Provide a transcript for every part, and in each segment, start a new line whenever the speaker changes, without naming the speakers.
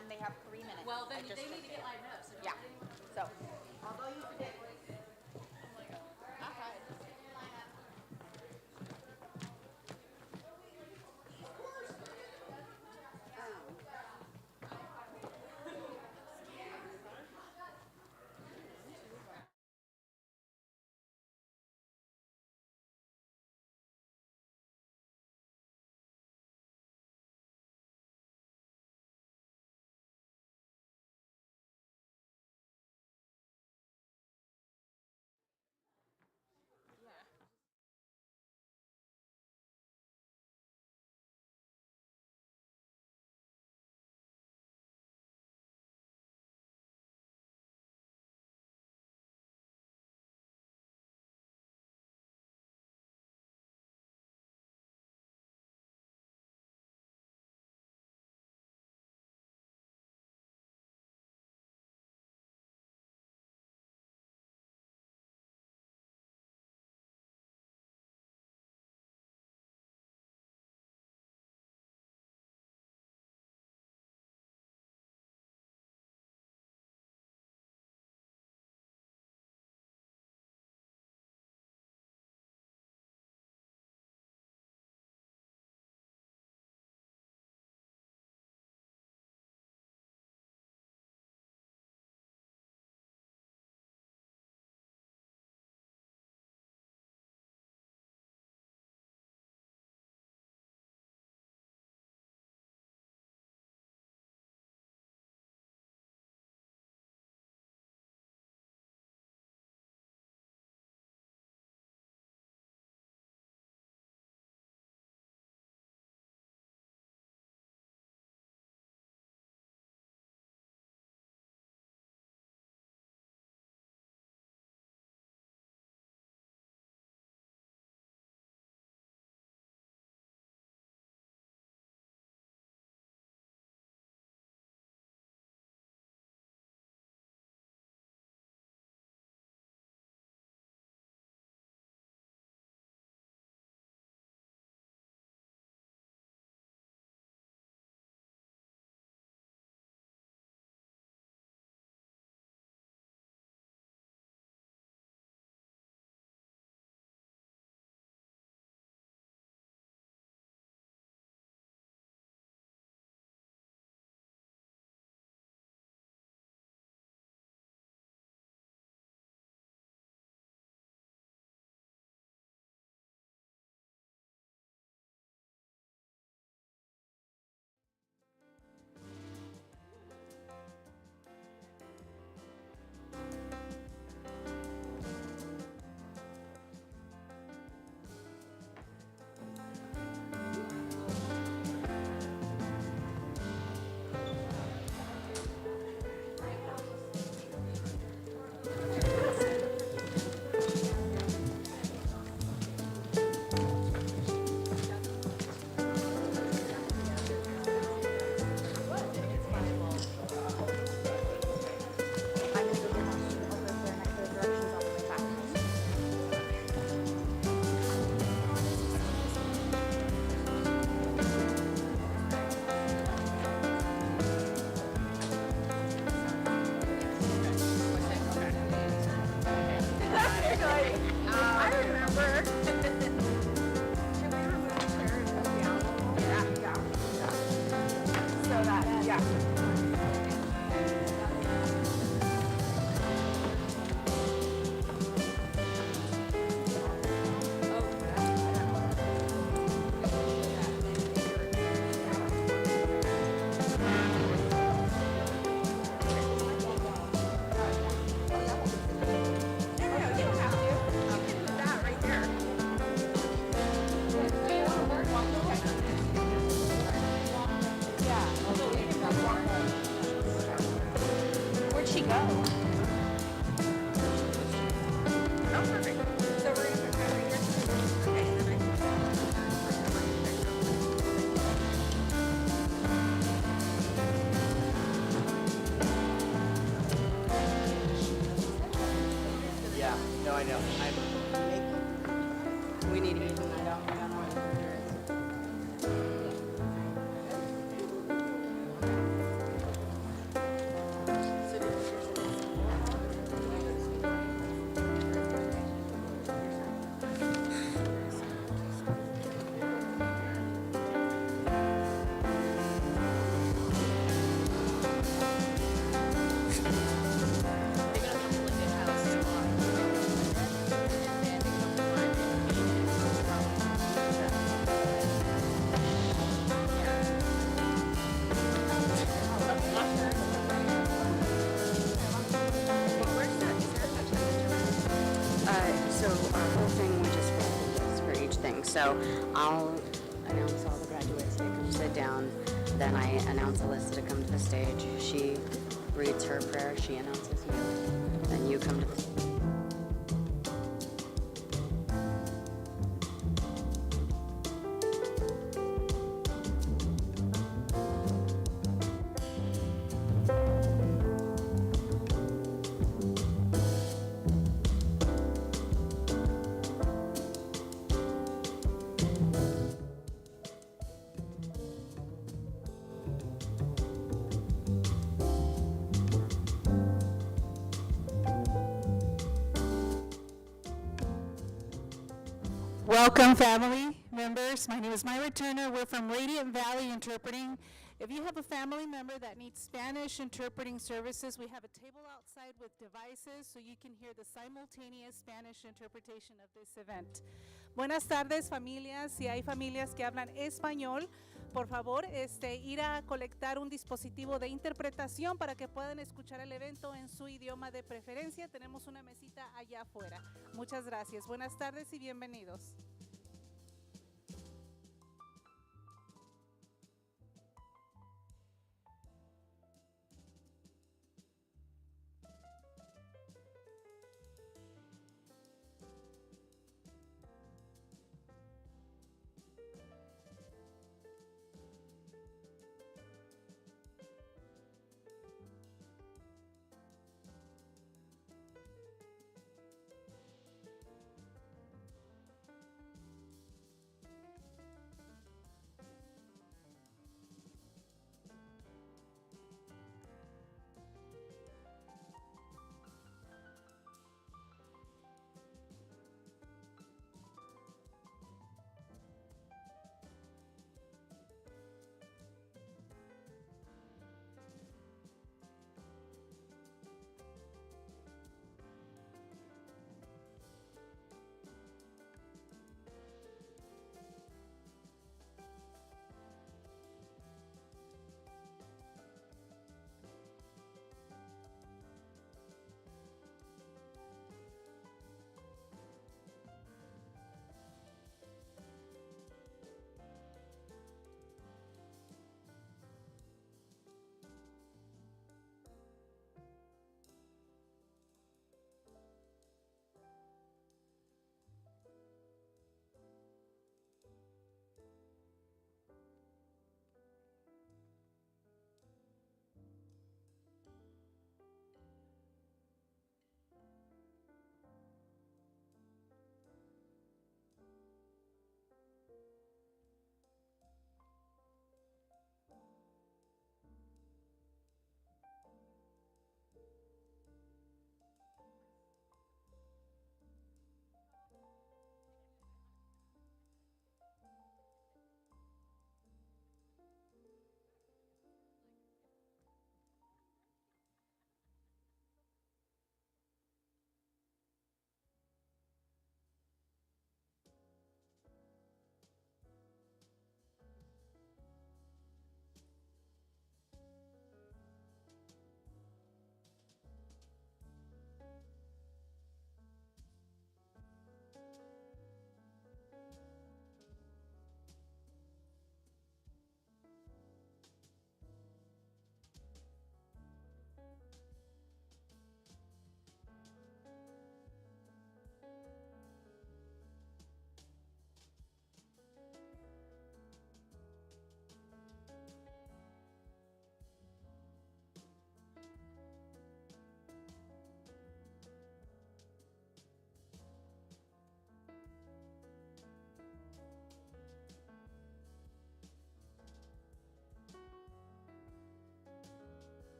on, they have 3 minutes.
Well, then
I just
they need
checked
to get
it.
lined up. So don't
Yeah.
let anyone
So.
Although you forget.
So I'll announce all the graduates, they come sit down, then I announce Alyssa to come to the stage. She reads her prayer, she announces you, then you come to the stage.
Welcome, family members. My name is Myra Turner. We're from Radiant Valley Interpreting. If you have a family member that needs Spanish interpreting services, we have a table outside with devices so you can hear the simultaneous Spanish interpretation of this event. Buenas tardes, familias. Si hay familias que hablan español, por favor, ir a colectar un dispositivo de interpretación para que puedan escuchar el evento en su idioma de preferencia. Tenemos una mesita allá afuera. Muchas gracias. Buenas tardes y bienvenidos.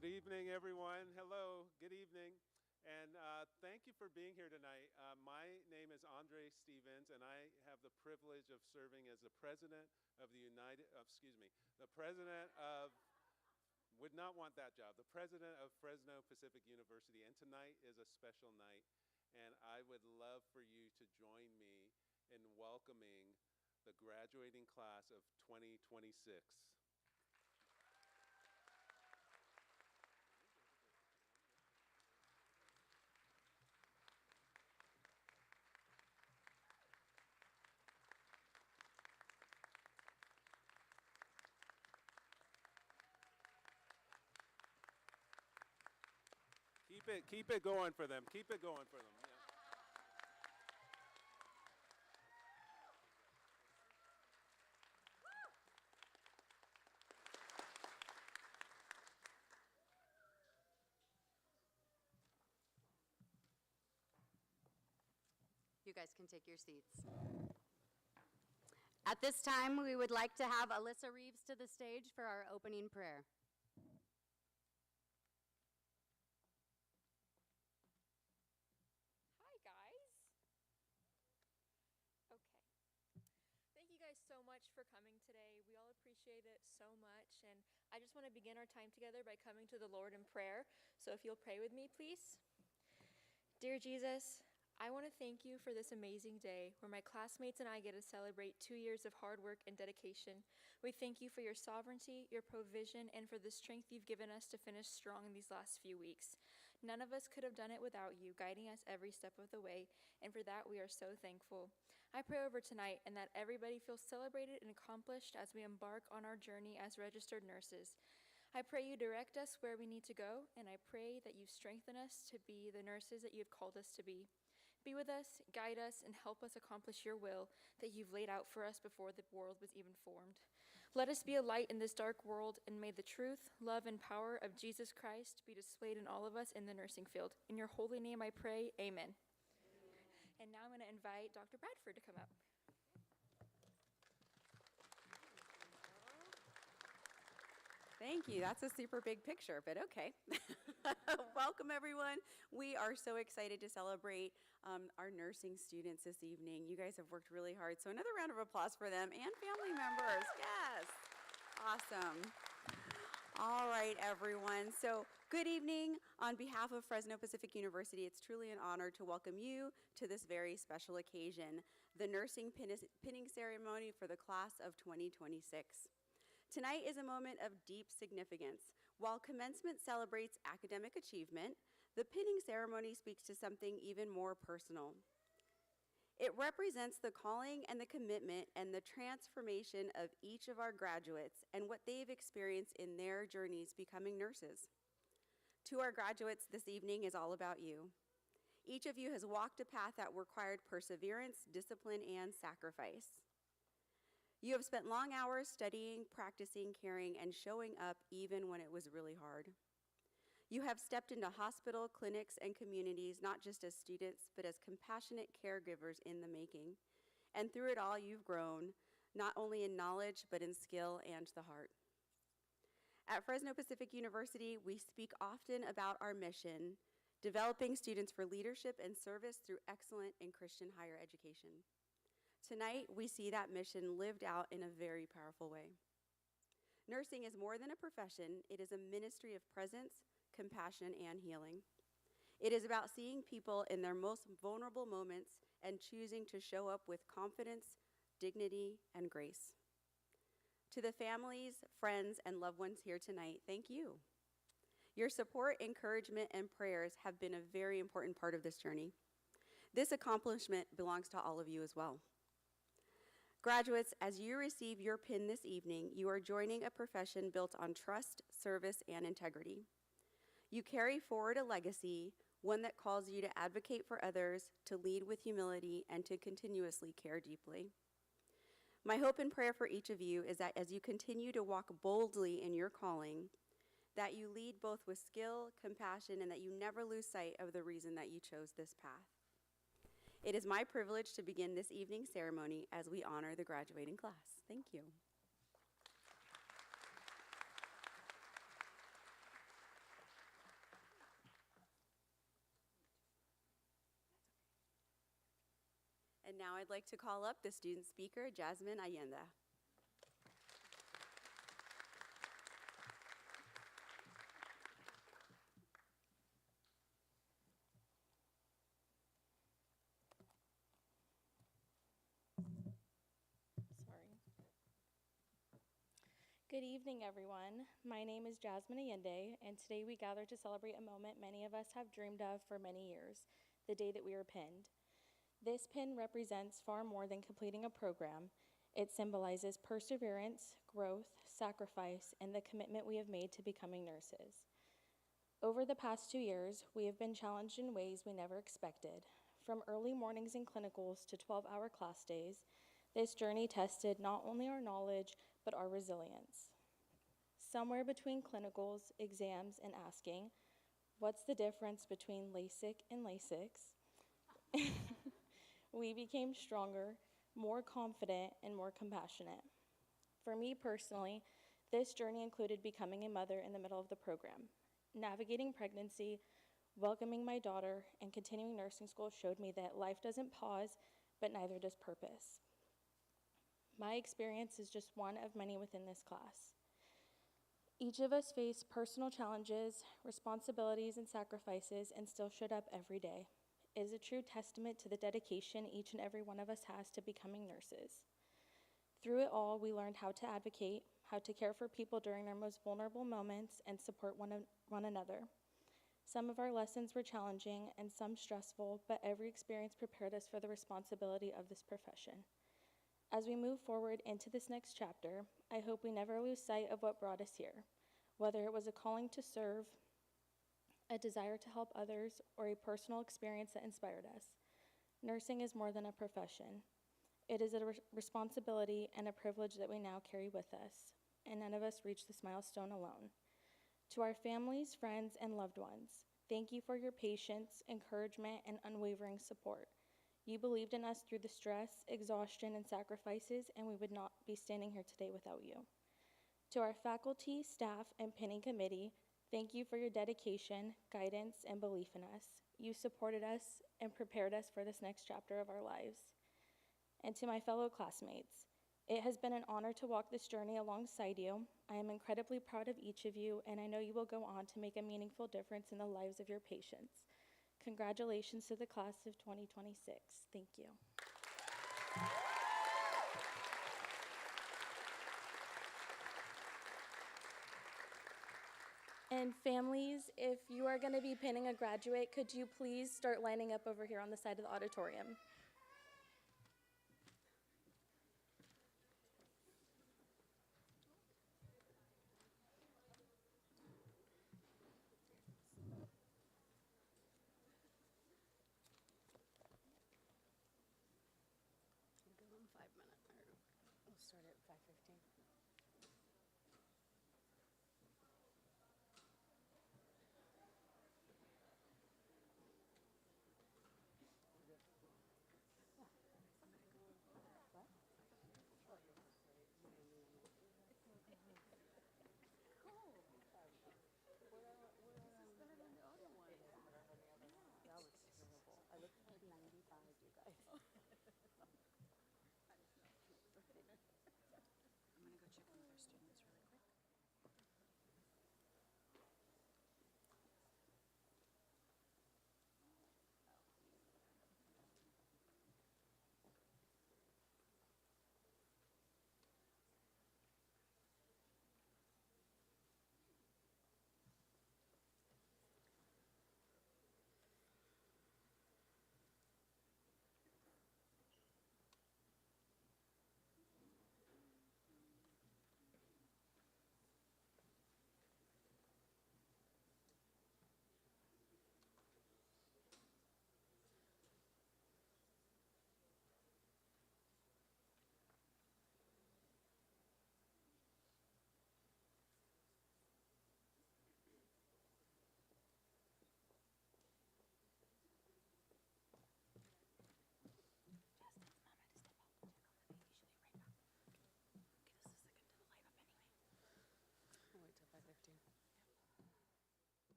Good evening, everyone. Hello, good evening. And thank you for being here tonight. My name is Andre Stevens, and I have the privilege of serving as the president of the president of, would not want that job, the president of Fresno Pacific University. And tonight is a special night, and I would love for you to join me in welcoming the graduating class of 2026. Keep it going for them. Keep it going for them. Yeah.
You guys can take your seats. At this time, we would like to have Alyssa Reeves to the stage for our opening prayer.
Hi, guys. Okay. Thank you guys so much for coming today. We all appreciate it so much. And I just want to begin our time together by coming to the Lord in prayer. So if you'll pray with me, please. Dear Jesus, I want to thank you for this amazing day where my classmates and I get to celebrate 2 years of hard work and dedication. We thank you for your sovereignty, your provision, and for the strength you've given us to finish strong in these last few weeks. None of us could have done it without you, guiding us every step of the way, and for that we are so thankful. I pray over tonight and that everybody feels celebrated and accomplished as we embark on our journey as registered nurses. I pray you direct us where we need to go, and I pray that you strengthen us to be the nurses that you have called us to be. Be with us, guide us, and help us accomplish your will that you've laid out for us before the world was even formed. Let us be a light in this dark world, and may the truth, love, and power of Jesus Christ be displayed in all of us in the nursing field. In your holy name I pray, amen. And now I'm going to invite Dr. Bradford to come up.
Thank you. That's a super big picture, but okay. Welcome, everyone. We are so excited to celebrate our nursing students this evening. You guys have worked really hard, so another round of applause for them and family members. Yes. Awesome. All right, everyone. So good evening. On behalf of Fresno Pacific University, it's truly an honor to welcome you to this very special occasion, the nursing pinning ceremony for the class of 2026. Tonight is a moment of deep significance. While commencement celebrates academic achievement, the pinning ceremony speaks to something even more personal. It represents the calling and the commitment and the transformation of each of our graduates and what they've experienced in their journeys becoming nurses. To our graduates, this evening is all about you. Each of you has walked a path that required perseverance, discipline, and sacrifice. You have spent long hours studying, practicing, caring, and showing up even when it was really hard. You have stepped into hospital, clinics, and communities, not just as students, but as compassionate caregivers in the making. And through it all, you've grown, not only in knowledge, but in skill and the heart. At Fresno Pacific University, we speak often about our mission, developing students for leadership and service through excellent and Christian higher education. Tonight, we see that mission lived out in a very powerful way. Nursing is more than a profession. It is a ministry of presence, compassion, and healing. It is about seeing people in their most vulnerable moments and choosing to show up with confidence, dignity, and grace. To the families, friends, and loved ones here tonight, thank you. Your support, encouragement, and prayers have been a very important part of this journey. This accomplishment belongs to all of you as well. Graduates, as you receive your pin this evening, you are joining a profession built on trust, service, and integrity. You carry forward a legacy, one that calls you to advocate for others, to lead with humility, and to continuously care deeply. My hope and prayer for each of you is that as you continue to walk boldly in your calling, that you lead both with skill, compassion, and that you never lose sight of the reason that you chose this path. It is my privilege to begin this evening's ceremony as we honor the graduating class. Thank you. now I'd like to call up the student speaker, Jasmine Allende.
Sorry. Good evening, everyone. My name is Jasmine Allende, and today we gather to celebrate a moment many of us have dreamed of for many years, the day that we were pinned. This pin represents far more than completing a program. It symbolizes perseverance, growth, sacrifice, and the commitment we have made to becoming nurses. Over the past 2 years, we have been challenged in ways we never expected. From early mornings in clinicals to 12-hour class days, this journey tested not only our knowledge, but our resilience. Somewhere between clinicals, exams, and asking, what's the difference between LASIK and LASIX? We became stronger, more confident, and more compassionate. For me personally, this journey included becoming a mother in the middle of the program. Navigating pregnancy, welcoming my daughter, and continuing nursing school showed me that life doesn't pause, but neither does purpose. My experience is just one of many within this class. Each of us faced personal challenges, responsibilities, and sacrifices, and still showed up every day. It is a true testament to the dedication each and every one of us has to becoming nurses. Through it all, we learned how to advocate, how to care for people during their most vulnerable moments, and support one another. Some of our lessons were challenging and some stressful, but every experience prepared us for the responsibility of this profession. As we move forward into this next chapter, I hope we never lose sight of what brought us here, whether it was a calling to serve, a desire to help others, or a personal experience that inspired us. Nursing is more than a profession. It is a responsibility and a privilege that we now carry with us, and none of us reach this milestone alone. To our families, friends, and loved ones, thank you for your patience, encouragement, and unwavering support. You believed in us through the stress, exhaustion, and sacrifices, and we would not be standing here today without you. To our faculty, staff, and pinning committee, thank you for your dedication, guidance, and belief in us. You supported us and prepared us for this next chapter of our lives. And to my fellow classmates, it has been an honor to walk this journey alongside you. I am incredibly proud of each of you, and I know you will go on to make a meaningful difference in the lives of your patients. Congratulations to the class of 2026. Thank you. And families, if you are going to be pinning a graduate, could you please start lining up over here on the side of the auditorium?
We'll go in 5 minutes, or we'll start at 5:15. That was terrible. I looked like 95, you guys.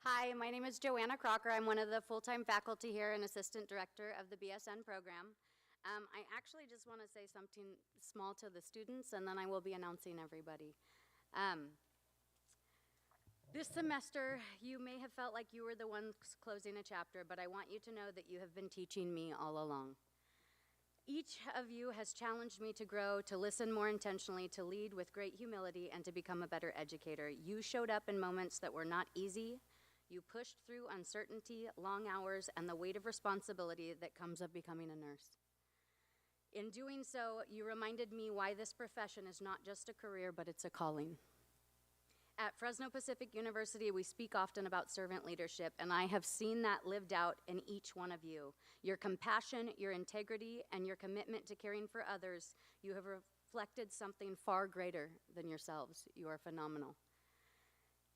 Hi, my name is Joanna Crocker. I'm one of the full-time faculty here and assistant director of the BSN program. I actually just want to say something small to the students, and then I will be announcing everybody. This semester, you may have felt like you were the ones closing a chapter, but I want you to know that you have been teaching me all along. Each of you has challenged me to grow, to listen more intentionally, to lead with great humility, and to become a better educator. You showed up in moments that were not easy. You pushed through uncertainty, long hours, and the weight of responsibility that comes of becoming a nurse. In doing so, you reminded me why this profession is not just a career, but it's a calling. At Fresno Pacific University, we speak often about servant leadership, and I have seen that lived out in each one of you. Your compassion, your integrity, and your commitment to caring for others, you have reflected something far greater than yourselves. You are phenomenal.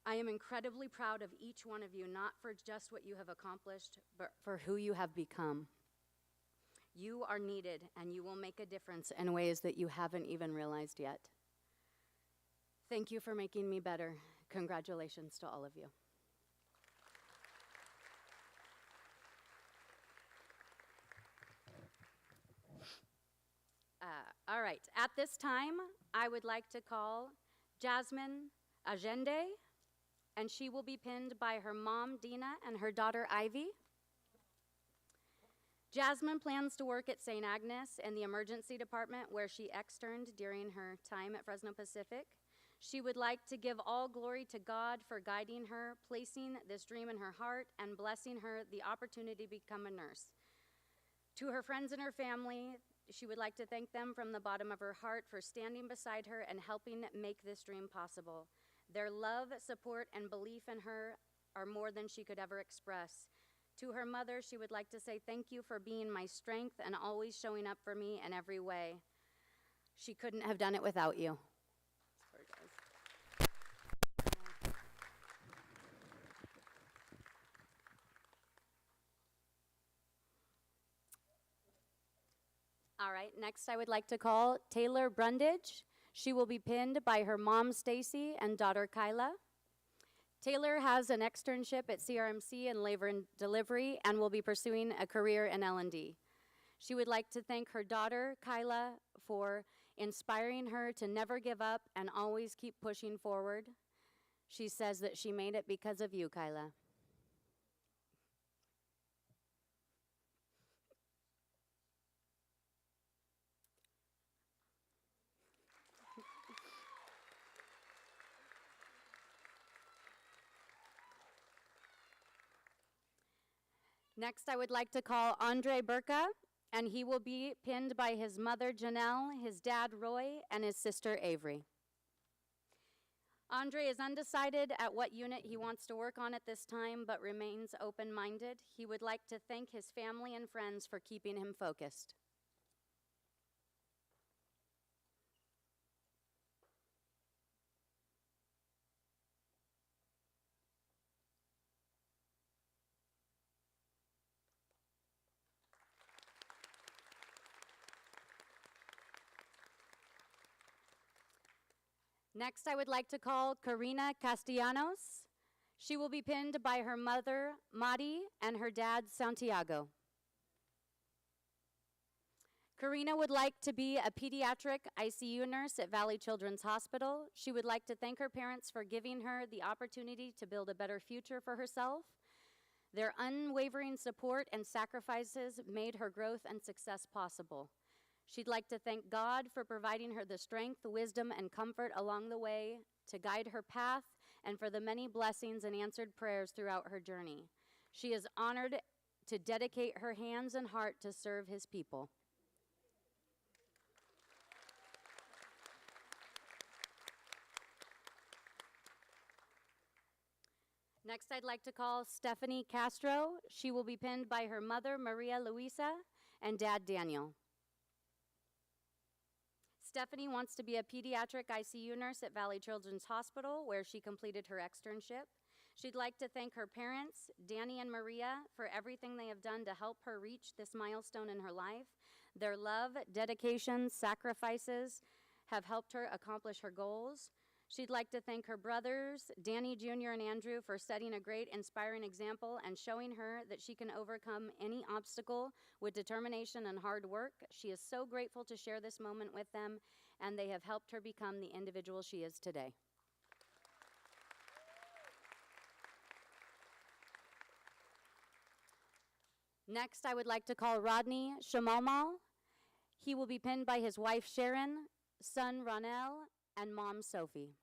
I am incredibly proud of each one of you, not for just what you have accomplished, but for who you have become. You are needed, and you will make a difference in ways that you haven't even realized yet. Thank you for making me better. Congratulations to all of you. All right, at this time, I would like to call Jasmine Agende, and she will be pinned by her mom, Dina, and her daughter, Ivy. Jasmine plans to work at St. Agnes in the emergency department where she externed during her time at Fresno Pacific. She would like to give all glory to God for guiding her, placing this dream in her heart, and blessing her the opportunity to become a nurse. To her friends and her family, she would like to thank them from the bottom of her heart for standing beside her and helping make this dream possible. Their love, support, and belief in her are more than she could ever express. To her mother, she would like to say thank you for being my strength and always showing up for me in every way. She couldn't have done it without you. All right, next I would like to call Taylor Brundage. She will be pinned by her mom, Stacy, and daughter, Kyla. Taylor has an externship at CRMC in labor and delivery and will be pursuing a career in L&D. She would like to thank her daughter, Kyla, for inspiring her to never give up and always keep pushing forward. She says that she made it because of you, Kyla. Next, I would like to call Andre Burka, and he will be pinned by his mother, Janelle, his dad, Roy, and his sister, Avery. Andre is undecided at what unit he wants to work on at this time, but remains open-minded. He would like to thank his family and friends for keeping him focused. Next, I would like to call Karina Castellanos. She will be pinned by her mother, Madi, and her dad, Santiago. Karina would like to be a pediatric ICU nurse at Valley Children's Hospital. She would like to thank her parents for giving her the opportunity to build a better future for herself. Their unwavering support and sacrifices made her growth and success possible. She'd like to thank God for providing her the strength, wisdom, and comfort along the way to guide her path and for the many blessings and answered prayers throughout her journey. She is honored to dedicate her hands and heart to serve his people. Next, I'd like to call Stephanie Castro. She will be pinned by her mother, Maria Luisa, and dad, Daniel. Stephanie wants to be a pediatric ICU nurse at Valley Children's Hospital, where she completed her externship. She'd like to thank her parents, Danny and Maria, for everything they have done to help her reach this milestone in her life. Their love, dedication, sacrifices have helped her accomplish her goals. She'd like to thank her brothers, Danny Jr. and Andrew, for setting a great, inspiring example and showing her that she can overcome any obstacle with determination and hard work. She is so grateful to share this moment with them, and they have helped her become the individual she is today. Next, I would like to call Rodney Shamalmal. He will be pinned by his wife Sharon, son Ronell, and mom Sophie.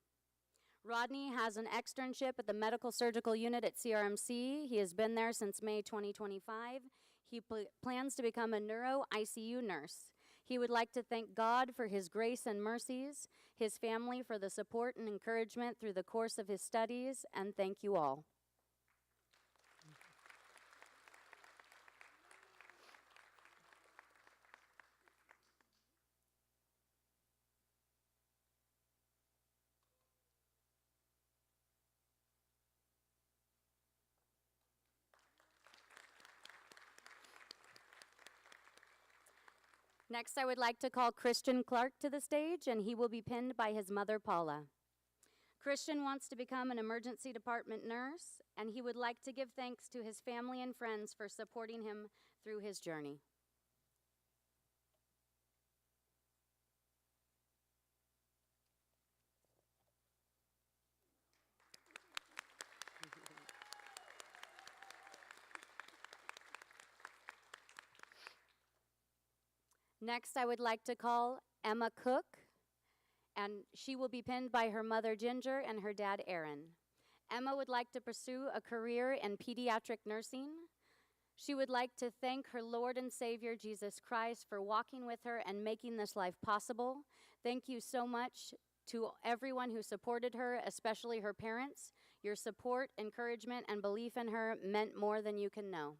Rodney has an externship at the Medical Surgical Unit at CRMC. He has been there since May 2025. He plans to become a neuro ICU nurse. He would like to thank God for his grace and mercies, his family for the support and encouragement through the course of his studies, and thank you all. Next, I would like to call Christian Clark to the stage, and he will be pinned by his mother, Paula. Christian wants to become an emergency department nurse, and he would like to give thanks to his family and friends for supporting him through his journey. Next, I would like to call Emma Cook, and she will be pinned by her mother, Ginger, and her dad, Aaron. Emma would like to pursue a career in pediatric nursing. She would like to thank her Lord and Savior, Jesus Christ, for walking with her and making this life possible. Thank you so much to everyone who supported her, especially her parents. Your support, encouragement, and belief in her meant more than you can know.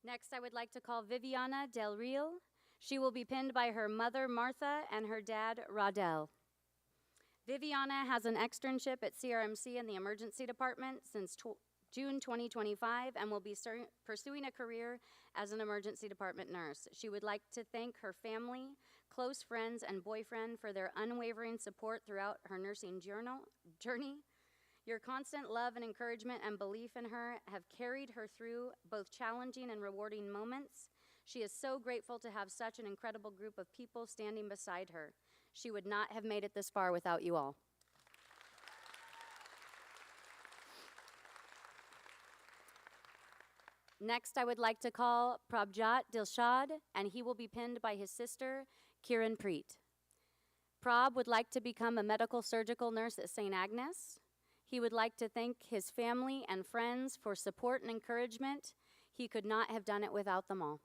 Next, I would like to call Viviana Del Real. She will be pinned by her mother, Martha, and her dad, Radel. Viviana has an externship at CRMC in the emergency department since June 2025 and will be pursuing a career as an emergency department nurse. She would like to thank her family, close friends, and boyfriend for their unwavering support throughout her nursing journey. Your constant love and encouragement and belief in her have carried her through both challenging and rewarding moments. She is so grateful to have such an incredible group of people standing beside her. She would not have made it this far without you all. Next, I would like to call Prabjot Dilshad, and he will be pinned by his sister, Kiran Preet. Prab would like to become a medical surgical nurse at St. Agnes. He would like to thank his family and friends for support and encouragement. He could not have done it without them all.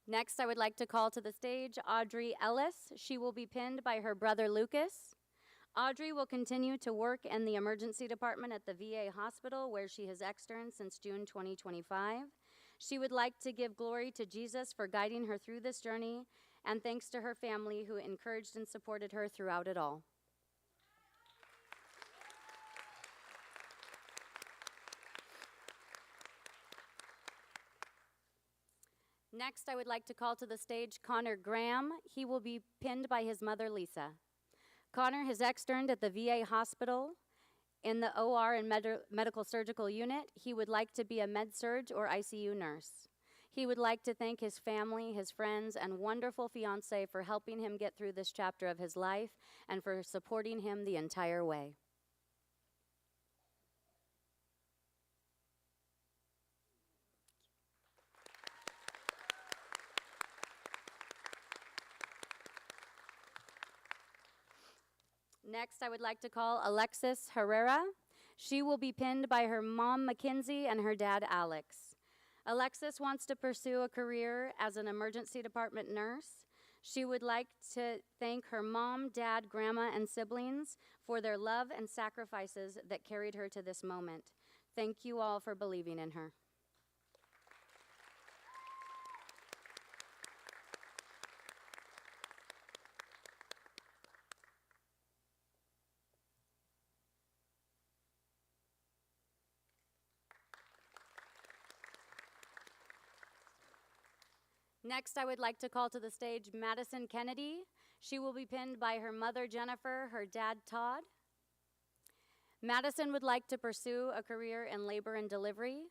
Next, I would like to call to the stage Audrey Ellis. She will be pinned by her brother Lucas. Audrey will continue to work in the emergency department at the VA hospital where she has externed since June 2025. She would like to give glory to Jesus for guiding her through this journey, and thanks to her family who encouraged and supported her throughout it all. Next, I would like to call to the stage Connor Graham. He will be pinned by his mother, Lisa. Connor has externed at the VA hospital in the OR and medical surgical unit. He would like to be a med-surg or ICU nurse. He would like to thank his family, his friends, and wonderful fiance for helping him get through this chapter of his life and for supporting him the entire way. Next, I would like to call Alexis Herrera. She will be pinned by her mom, Mackenzie, and her dad, Alex. Alexis wants to pursue a career as an emergency department nurse. She would like to thank her mom, dad, grandma, and siblings for their love and sacrifices that carried her to this moment. Thank you all for believing in her. Next, I would like to call to the stage Madison Kennedy. She will be pinned by her mother, Jennifer, her dad, Todd. Madison would like to pursue a career in labor and delivery.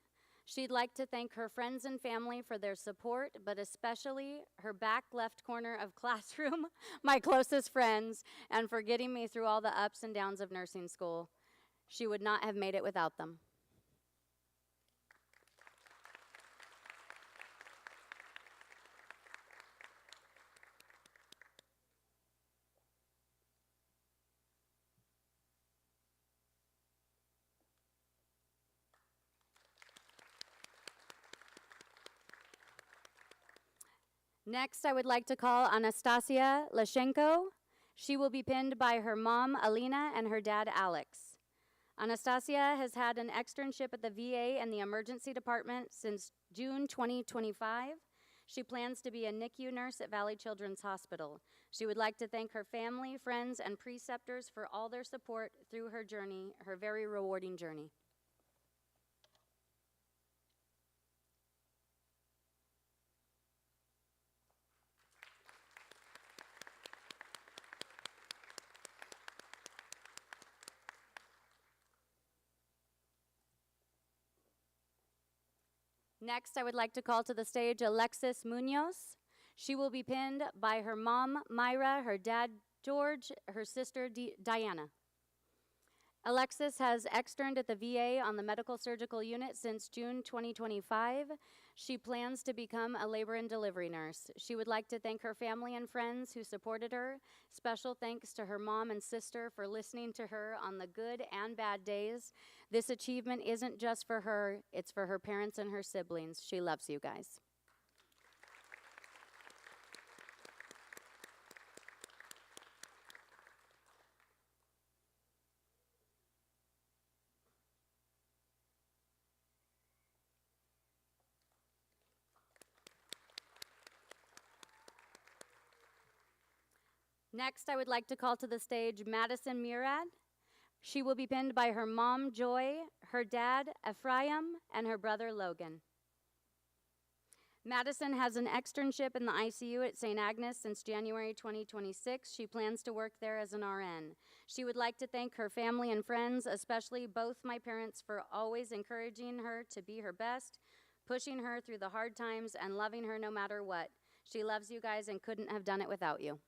She'd like to thank her friends and family for their support, but especially her back left corner of classroom, my closest friends, and for getting me through all the ups and downs of nursing school. She would not have made it without them. Next, I would like to call Anastasia Lashenko. She will be pinned by her mom, Alina, and her dad, Alex. Anastasia has had an externship at the VA and the emergency department since June 2025. She plans to be a NICU nurse at Valley Children's Hospital. She would like to thank her family, friends, and preceptors for all their support through her journey, her very rewarding journey. Next, I would like to call to the stage Alexis Munoz. She will be pinned by her mom, Myra, her dad, George, her sister, Diana. Alexis has externed at the VA on the medical surgical unit since June 2025. She plans to become a labor and delivery nurse. She would like to thank her family and friends who supported her. Special thanks to her mom and sister for listening to her on the good and bad days. This achievement isn't just for her, it's for her parents and her siblings. She loves you guys. Next, I would like to call to the stage Madison Murad. She will be pinned by her mom, Joy, her dad, Ephraim, and her brother, Logan. Madison has an externship in the ICU at St. Agnes since January 2026. She plans to work there as an RN. She would like to thank her family and friends, especially both my parents, for always encouraging her to be her best, pushing her through the hard times, and loving her no matter what. She loves you guys and couldn't have done it without you.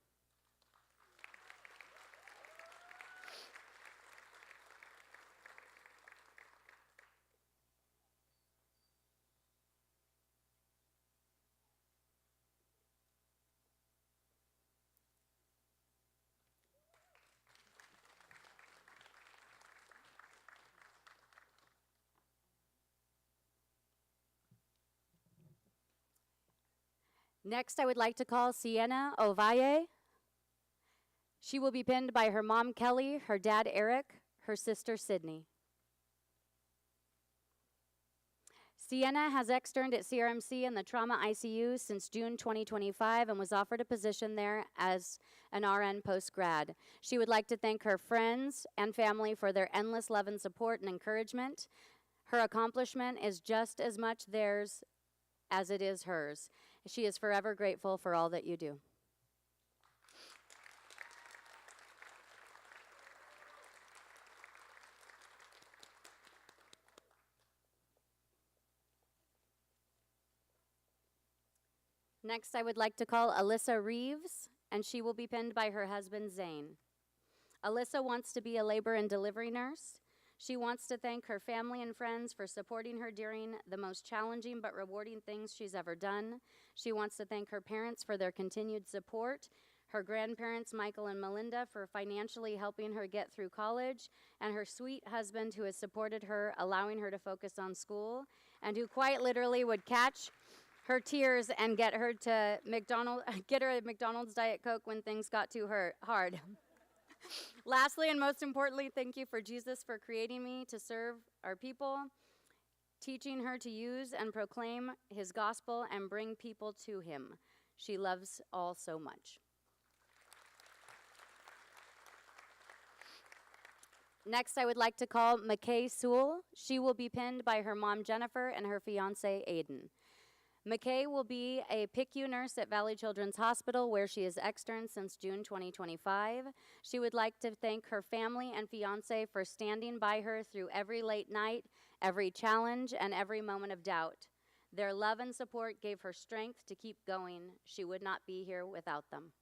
Next, I would like to call Sienna Ovalle. She will be pinned by her mom, Kelly, her dad, Eric, her sister, Sydney. Sienna has externed at CRMC in the trauma ICU since June 2025 and was offered a position there as an RN post-grad. She would like to thank her friends and family for their endless love and support and encouragement. Her accomplishment is just as much theirs as it is hers. She is forever grateful for all that you do. Next, I would like to call Alyssa Reeves, and she will be pinned by her husband, Zane. Alyssa wants to be a labor and delivery nurse. She wants to thank her family and friends for supporting her during the most challenging but rewarding things she's ever done. She wants to thank her parents for their continued support, her grandparents, Michael and Melinda, for financially helping her get through college, and her sweet husband who has supported her, allowing her to focus on school, and who quite literally would catch her tears and get her a McDonald's Diet Coke when things got too hard. Lastly, and most importantly, thank you for Jesus for creating me to serve our people, teaching her to use and proclaim his gospel and bring people to him. She loves all so much. Next, I would like to call McKay Sewell. She will be pinned by her mom, Jennifer, and her fiance, Aiden. McKay will be a PICU nurse at Valley Children's Hospital, where she is extern since June 2025. She would like to thank her family and fiance for standing by her through every late night, every challenge, and every moment of doubt. Their love and support gave her strength to keep going. She would not be here without them.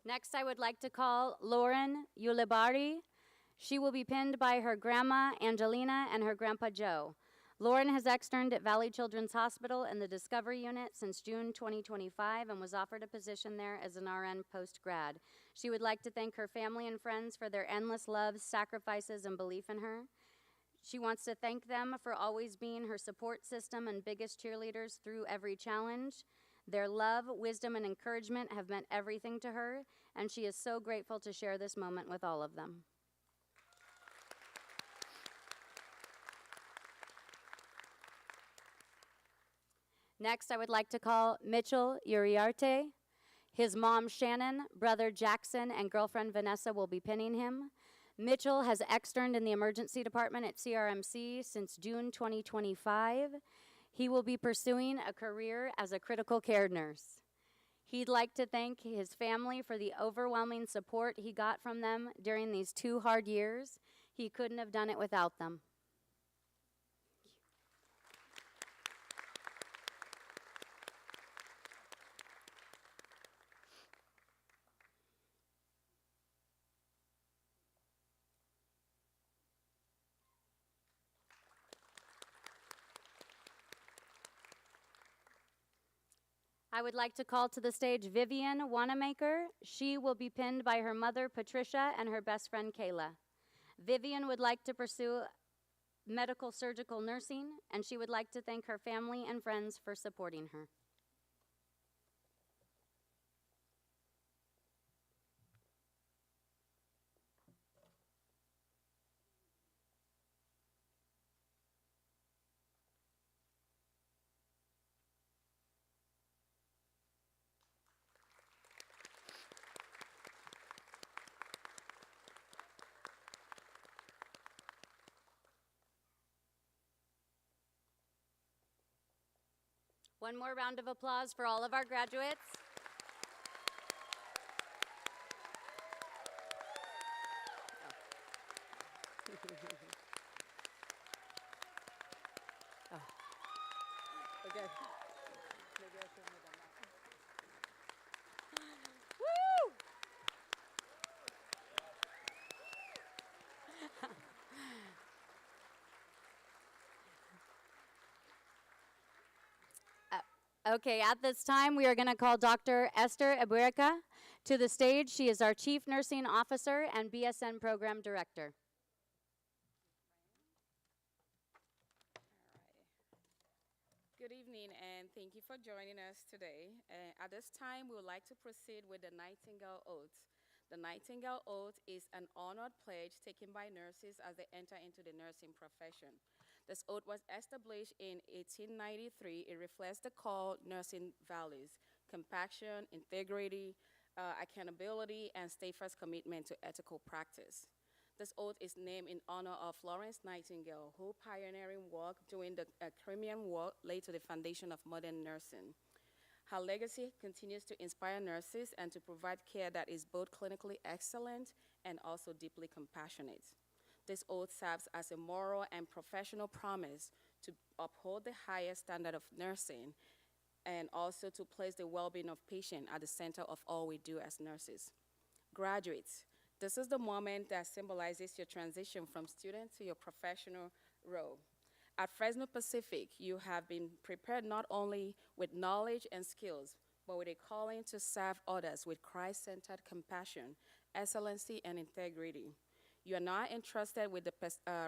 Next, I would like to call Lauren Ulibari. She will be pinned by her grandma, Angelina, and her grandpa, Joe. Lauren has externed at Valley Children's Hospital in the Discovery Unit since June 2025 and was offered a position there as an RN post-grad. She would like to thank her family and friends for their endless love, sacrifices, and belief in her. She wants to thank them for always being her support system and biggest cheerleaders through every challenge. Their love, wisdom, and encouragement have meant everything to her, and she is so grateful to share this moment with all of them. Next, I would like to call Mitchell Uriarte. His mom, Shannon, brother, Jackson, and girlfriend, Vanessa, will be pinning him. Mitchell has externed in the emergency department at CRMC since June 2025. He will be pursuing a career as a critical care nurse. He'd like to thank his family for the overwhelming support he got from them during these 2 hard years. He couldn't have done it without them. I would like to call to the stage Vivian Wanamaker. She will be pinned by her mother, Patricia, and her best friend, Kayla. Vivian would like to pursue medical surgical nursing, and she would like to thank her family and friends for supporting her. One more round of applause for all of our graduates. Oh. Okay. Maybe I shouldn't have done that. Woo! Okay, at this time, we are going to call Dr. Esther Ebureca to the stage. She is our Chief Nursing Officer and BSN Program Director.
Good evening, and thank you for joining us today. At this time, we would like to proceed with the Nightingale Oath. The Nightingale Oath is an honored pledge taken by nurses as they enter into the nursing profession. This oath was established in 1893. It reflects the core nursing values: compassion, integrity, accountability, and steadfast commitment to ethical practice. This oath is named in honor of Florence Nightingale, whose pioneering work during the Crimean War laid to the foundation of modern nursing. Her legacy continues to inspire nurses and to provide care that is both clinically excellent and also deeply compassionate. This oath serves as a moral and professional promise to uphold the highest standard of nursing and also to place the well-being of patients at the center of all we do as nurses. Graduates, this is the moment that symbolizes your transition from student to your professional role. At Fresno Pacific, you have been prepared not only with knowledge and skills, but with a calling to serve others with Christ-centered compassion, excellency, and integrity. You are now entrusted with the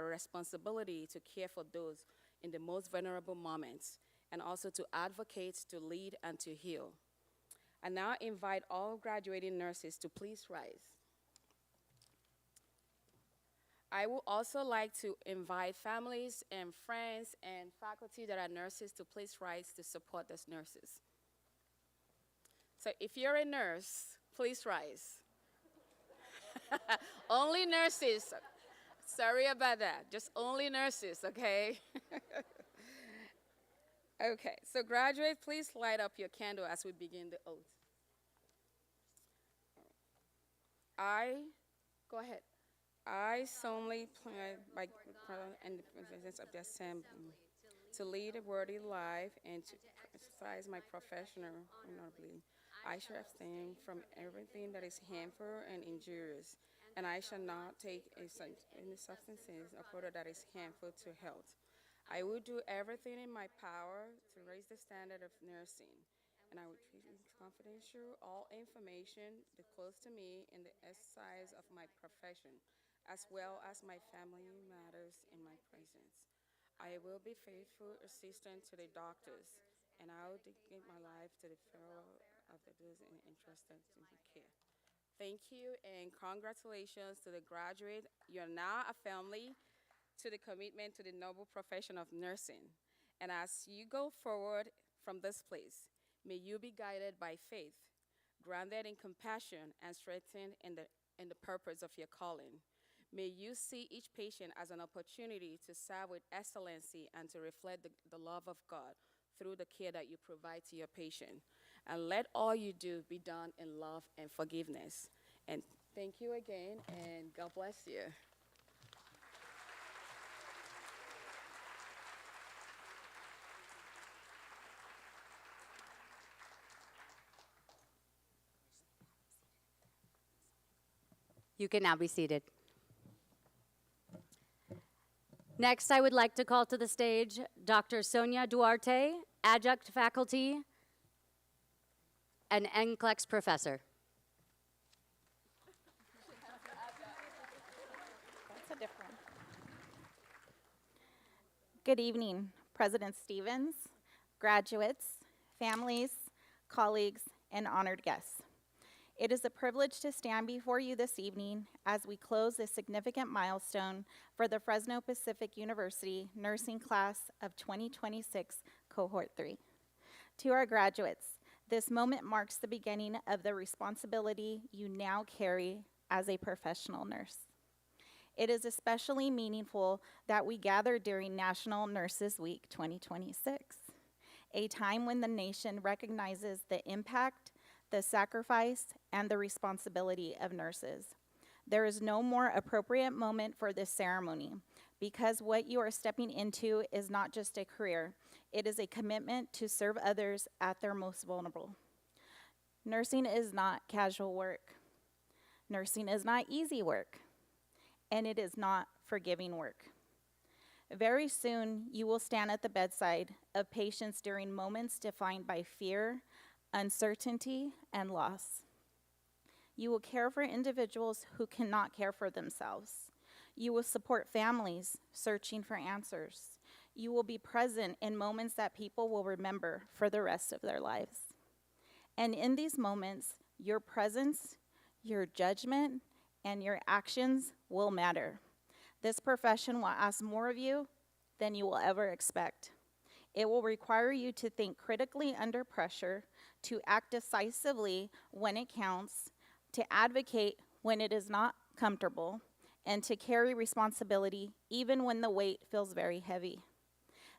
responsibility to care for those in the most vulnerable moments, and also to advocate, to lead, and to heal. I now invite all graduating nurses to please rise. I would also like to invite families and friends and faculty that are nurses to please rise to support these nurses. So if you're a nurse, please rise. Only nurses. Sorry about that. Just only nurses, okay? Okay, so graduates, please light up your candle as we begin the oath. Go ahead. I solemnly pledge by and the presence of the assembly to lead a worthy life and to exercise my professional honorably. I shall abstain from everything that is harmful and injurious, and I shall not take any substances or product that is harmful to health. I will do everything in my power to raise the standard of nursing, and I will treat confidential all information disclosed to me in the exercise of my profession, as well as my family matters in my presence. I will be faithful assistant to the doctors, and I will dedicate my life to the fellow of those entrusted to my care. Thank you and congratulations to the graduate. You're now a family to the commitment to the noble profession of nursing. And as you go forward from this place, may you be guided by faith, grounded in compassion, and strengthened in the purpose of your calling. May you see each patient as an opportunity to serve with excellency and to reflect the love of God through the care that you provide to your patient. And let all you do be done in love and forgiveness. And thank you again, and God bless you.
You can now be seated. Next, I would like to call to the stage Dr. Sonia Duarte, adjunct faculty and NCLEX professor.
That's a different. Good evening, President Stevens, graduates, families, colleagues, and honored guests. It is a privilege to stand before you this evening as we close this significant milestone for the Fresno Pacific University nursing class of 2026 Cohort 3. To our graduates, this moment marks the beginning of the responsibility you now carry as a professional nurse. It is especially meaningful that we gather during National Nurses Week 2026, a time when the nation recognizes the impact, the sacrifice, and the responsibility of nurses. There is no more appropriate moment for this ceremony because what you are stepping into is not just a career, it is a commitment to serve others at their most vulnerable. Nursing is not casual work. Nursing is not easy work, and it is not forgiving work. Very soon, you will stand at the bedside of patients during moments defined by fear, uncertainty, and loss. You will care for individuals who cannot care for themselves. You will support families searching for answers. You will be present in moments that people will remember for the rest of their lives. And in these moments, your presence, your judgment, and your actions will matter. This profession will ask more of you than you will ever expect. It will require you to think critically under pressure, to act decisively when it counts, to advocate when it is not comfortable, and to carry responsibility even when the weight feels very heavy.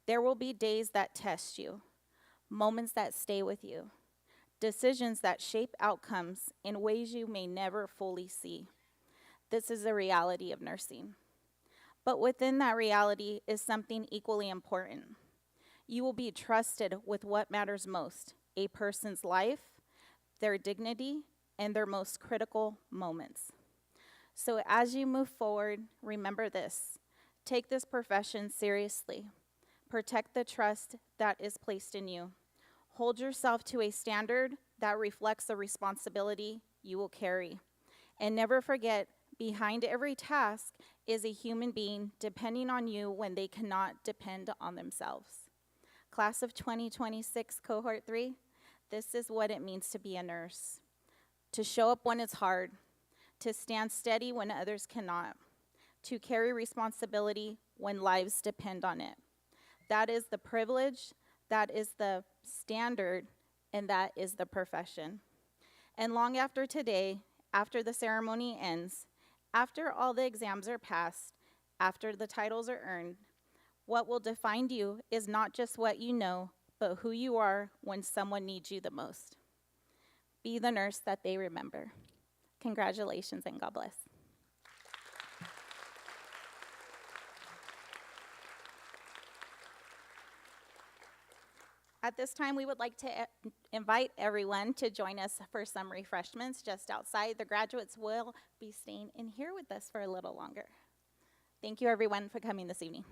There will be days that test you, moments that stay with you, decisions that shape outcomes in ways you may never fully see. This is the reality of nursing. But within that reality is something equally important. You will be trusted with what matters most, a person's life, their dignity, and their most critical moments. So as you move forward, remember this. Take this profession seriously. Protect the trust that is placed in you. Hold yourself to a standard that reflects the responsibility you will carry. And never forget, behind every task is a human being depending on you when they cannot depend on themselves. Class of 2026, Cohort 3, this is what it means to be a nurse. To show up when it's hard, to stand steady when others cannot, to carry responsibility when lives depend on it. That is the privilege, that is the standard, and that is the profession. And long after today, after the ceremony ends, after all the exams are passed, after the titles are earned, what will define you is not just what you know, but who you are when someone needs you the most. Be the nurse that they remember. Congratulations and God bless. At this time, we would like to invite everyone to join us for some refreshments just outside. The graduates will be staying in here with us for a little longer. Thank you, everyone, for coming this evening.